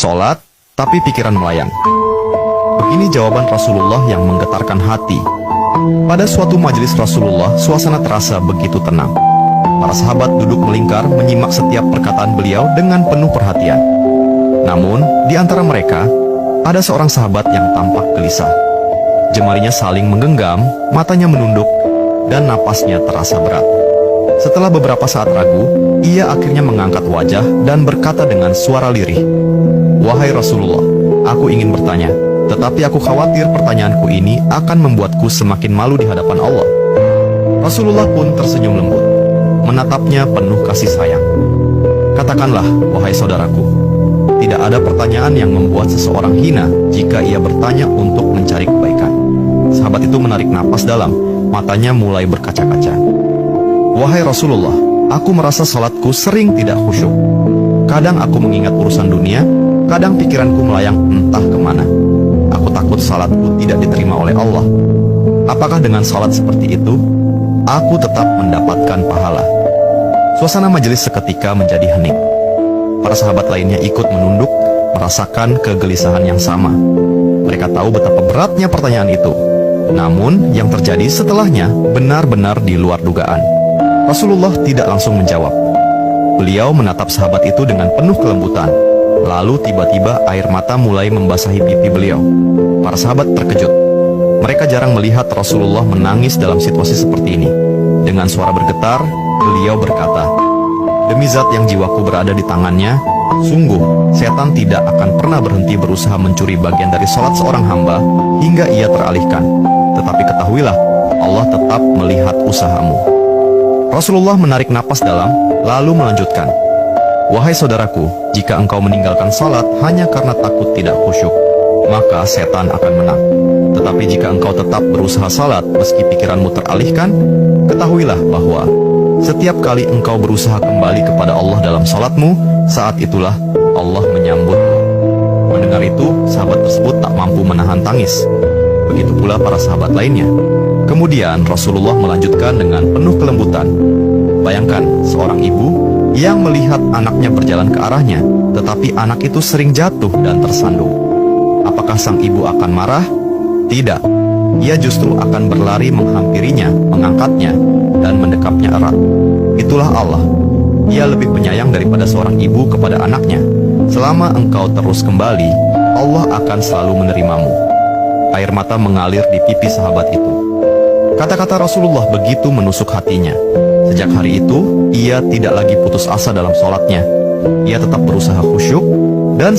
sholat, tapi pikiran melayang. Begini jawaban Rasulullah yang menggetarkan hati. Pada suatu majelis Rasulullah, suasana terasa begitu tenang. Para sahabat duduk melingkar menyimak setiap perkataan beliau dengan penuh perhatian. Namun, di antara mereka, ada seorang sahabat yang tampak gelisah. Jemarinya saling menggenggam, matanya menunduk, dan napasnya terasa berat. Setelah beberapa saat ragu, ia akhirnya mengangkat wajah dan berkata dengan suara lirih, "Wahai Rasulullah, aku ingin bertanya, tetapi aku khawatir pertanyaanku ini akan membuatku semakin malu di hadapan Allah." Rasulullah pun tersenyum lembut, menatapnya penuh kasih sayang. "Katakanlah, wahai saudaraku, tidak ada pertanyaan yang membuat seseorang hina jika ia bertanya untuk mencari kebaikan." Sahabat itu menarik napas dalam, matanya mulai berkaca-kaca. "Wahai Rasulullah, aku merasa salatku sering tidak khusyuk. Kadang aku mengingat urusan dunia, kadang pikiranku melayang entah kemana. Aku takut salatku tidak diterima oleh Allah. Apakah dengan salat seperti itu, aku tetap mendapatkan pahala?" Suasana majelis seketika menjadi hening. Para sahabat lainnya ikut menunduk, merasakan kegelisahan yang sama. Mereka tahu betapa beratnya pertanyaan itu. Namun, yang terjadi setelahnya benar-benar di luar dugaan. Rasulullah tidak langsung menjawab. Beliau menatap sahabat itu dengan penuh kelembutan. Lalu tiba-tiba air mata mulai membasahi pipi beliau. Para sahabat terkejut. Mereka jarang melihat Rasulullah menangis dalam situasi seperti ini. Dengan suara bergetar, beliau berkata, "Demi zat yang jiwaku berada di tangannya, sungguh setan tidak akan pernah berhenti berusaha mencuri bagian dari salat seorang hamba hingga ia teralihkan. Tetapi ketahuilah, Allah tetap melihat usahamu." Rasulullah menarik napas dalam, lalu melanjutkan, "Wahai saudaraku, jika engkau meninggalkan salat hanya karena takut tidak khusyuk, maka setan akan menang. Tetapi jika engkau tetap berusaha salat meski pikiranmu teralihkan, ketahuilah bahwa setiap kali engkau berusaha kembali kepada Allah dalam salatmu, saat itulah Allah menyambutmu." Mendengar itu, sahabat tersebut tak mampu menahan tangis. Begitu pula para sahabat lainnya. Kemudian Rasulullah melanjutkan dengan penuh kelembutan, "Bayangkan seorang ibu yang melihat anaknya berjalan ke arahnya, tetapi anak itu sering jatuh dan tersandung. Apakah sang ibu akan marah? Tidak. Ia justru akan berlari menghampirinya, mengangkatnya, dan mendekapnya erat. Itulah Allah. Ia lebih penyayang daripada seorang ibu kepada anaknya. Selama engkau terus kembali, Allah akan selalu menerimamu." Air mata mengalir di pipi sahabat itu. Kata-kata Rasulullah begitu menusuk hatinya. Sejak hari itu, ia tidak lagi putus asa dalam sholatnya. Ia tetap berusaha khusyuk, dan